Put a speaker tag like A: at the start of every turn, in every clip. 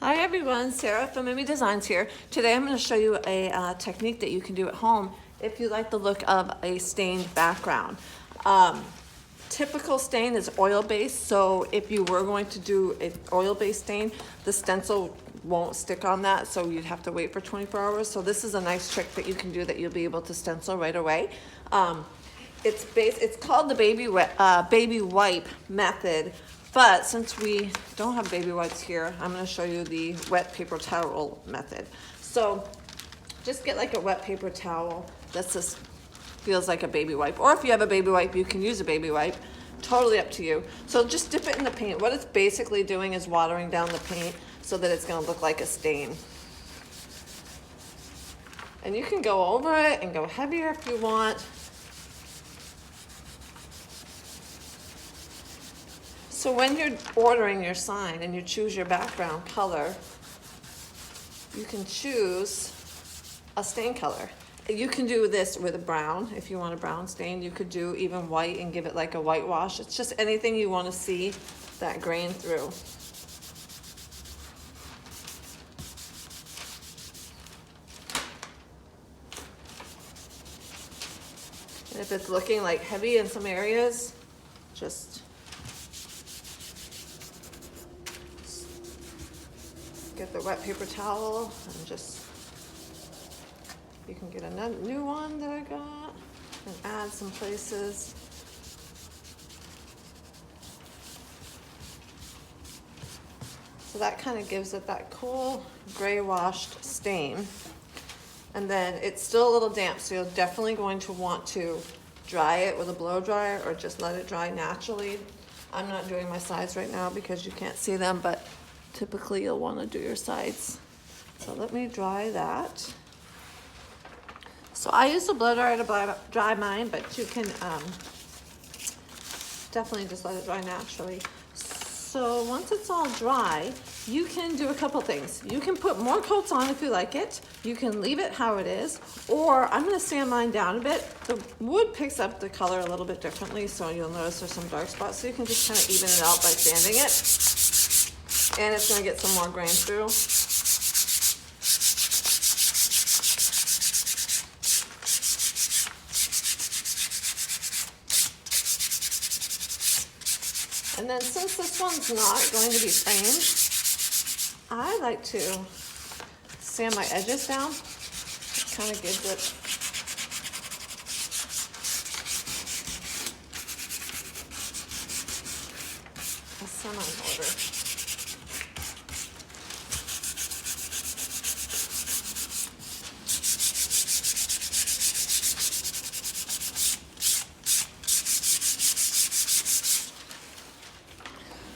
A: Hi everyone, Sarah from Mimi Designs here. Today I'm going to show you a technique that you can do at home if you like the look of a stained background. Typical stain is oil-based, so if you were going to do an oil-based stain, the stencil won't stick on that, so you'd have to wait for 24 hours. So this is a nice trick that you can do that you'll be able to stencil right away. It's called the baby wipe method. But since we don't have baby wipes here, I'm going to show you the wet paper towel method. So just get like a wet paper towel that just feels like a baby wipe. Or if you have a baby wipe, you can use a baby wipe. Totally up to you. So just dip it in the paint. What it's basically doing is watering down the paint so that it's going to look like a stain. And you can go over it and go heavier if you want. So when you're ordering your sign and you choose your background color, you can choose a stain color. You can do this with a brown. If you want a brown stain, you could do even white and give it like a whitewash. It's just anything you want to see that grain through. And if it's looking like heavy in some areas, just get the wet paper towel and just, you can get a new one that I got and add some places. So that kind of gives it that cool gray washed stain. And then it's still a little damp, so you're definitely going to want to dry it with a blow dryer or just let it dry naturally. I'm not doing my sides right now because you can't see them, but typically you'll want to do your sides. So let me dry that. So I use a blow dryer to dry mine, but you can definitely just let it dry naturally. So once it's all dry, you can do a couple things. You can put more coats on if you like it. You can leave it how it is, or I'm going to sand mine down a bit. The wood picks up the color a little bit differently, so you'll notice there's some dark spots. So you can just kind of even it out by sanding it. And it's going to get some more grain through. And then since this one's not going to be framed, I like to sand my edges down. It kind of gives it a semi-border.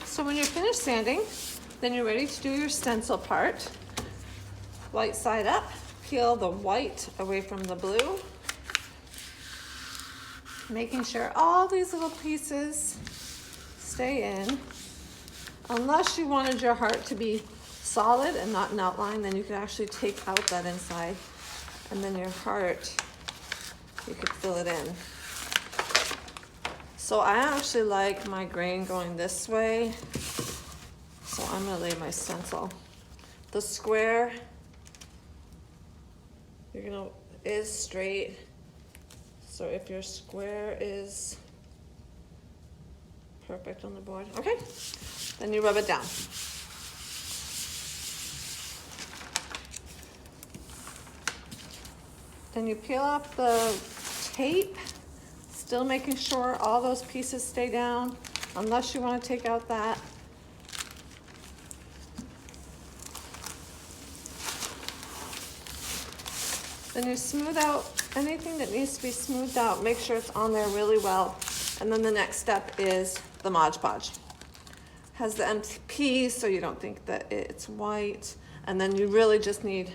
A: So when you're finished sanding, then you're ready to do your stencil part. White side up, peel the white away from the blue, making sure all these little pieces stay in. Unless you wanted your heart to be solid and not an outline, then you could actually take out that inside, and then your heart, you could fill it in. So I actually like my grain going this way, so I'm going to lay my stencil. The square is straight, so if your square is perfect on the board, okay, then you rub it down. Then you peel off the tape, still making sure all those pieces stay down, unless you want to take out that. Then you smooth out anything that needs to be smoothed out. Make sure it's on there really well. And then the next step is the Mod Podge. Has the MTP, so you don't think that it's white. And then you really just need,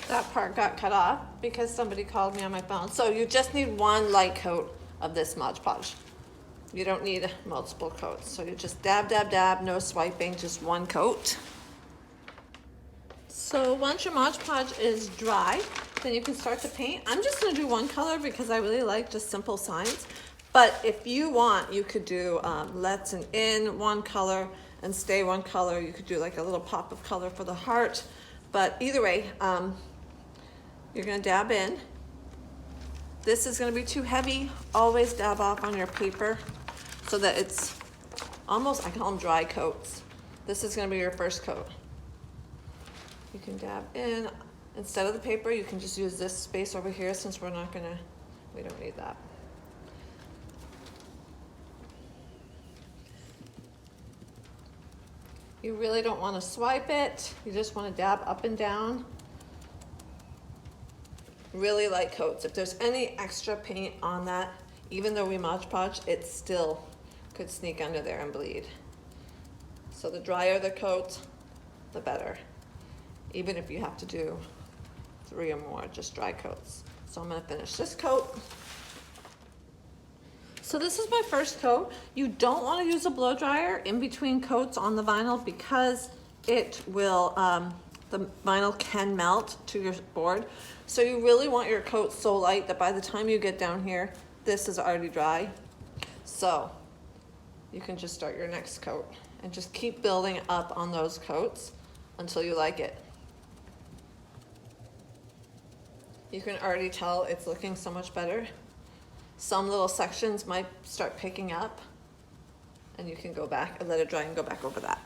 A: that part got cut off because somebody called me on my phone. So you just need one light coat of this Mod Podge. You don't need multiple coats. So you just dab, dab, dab, no swiping, just one coat. So once your Mod Podge is dry, then you can start to paint. I'm just going to do one color because I really like just simple signs. But if you want, you could do let's and in one color and stay one color. You could do like a little pop of color for the heart. But either way, you're gonna dab in. This is gonna be too heavy. Always dab off on your paper so that it's almost, I call them dry coats. This is gonna be your first coat. You can dab in. Instead of the paper, you can just use this space over here since we don't need that. You really don't want to swipe it. You just want to dab up and down. Really light coats. If there's any extra paint on that, even though we Mod Podge, it still could sneak under there and bleed. So the drier the coat, the better. Even if you have to do 3 or more, just dry coats. So I'm gonna finish this coat. So this is my first coat. You don't wanna use a blow dryer in between coats on the vinyl because it will, the vinyl can melt to your board. So you really want your coat so light that by the time you get down here, this is already dry. So you can just start your next coat and just keep building up on those coats until you like it. You can already tell it's looking so much better. Some little sections might start picking up and you can go back and let it dry and go back over that.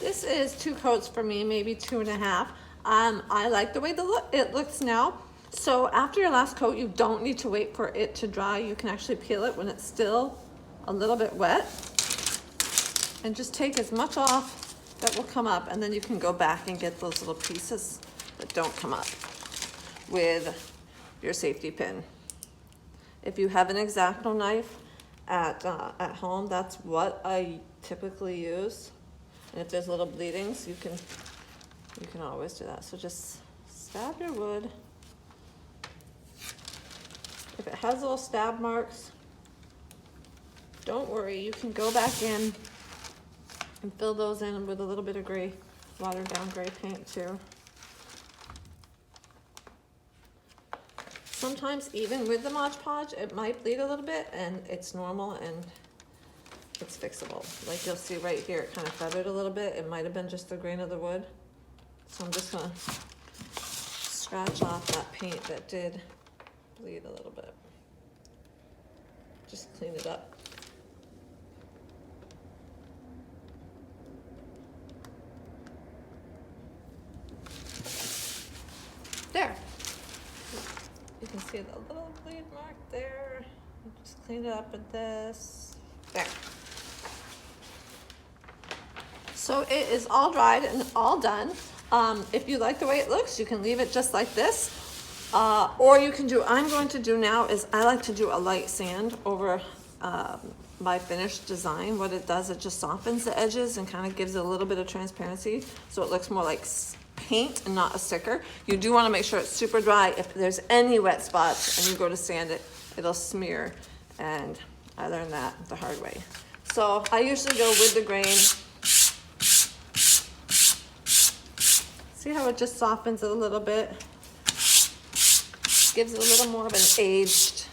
A: This is 2 coats for me, maybe 2.5. I like the way it looks now. So after your last coat, you don't need to wait for it to dry. You can actually peel it when it's still a little bit wet and just take as much off that will come up, and then you can go back and get those little pieces that don't come up with your safety pin. If you have an X-Acto knife at home, that's what I typically use. And if there's little bleedings, you can always do that. So just stab your wood. If it has little stab marks, don't worry, you can go back in and fill those in with a little bit of gray, watered down gray paint too. Sometimes even with the Mod Podge, it might bleed a little bit and it's normal and it's fixable. Like you'll see right here, it kind of feathered a little bit. It might have been just the grain of the wood. So I'm just gonna scratch off that paint that did bleed a little bit. Just clean it up. There. You can see the little bleed mark there. Just clean it up with this. There. So it is all dried and all done. If you like the way it looks, you can leave it just like this. Or you can do, I'm going to do now is I like to do a light sand over my finished design. What it does, it just softens the edges and kind of gives it a little bit of transparency so it looks more like paint and not a sticker. You do want to make sure it's super dry. If there's any wet spots and you go to sand it, it'll smear, and I learned that the hard way. So I usually go with the grain. See how it just softens it a little bit? Gives it a little more of an aged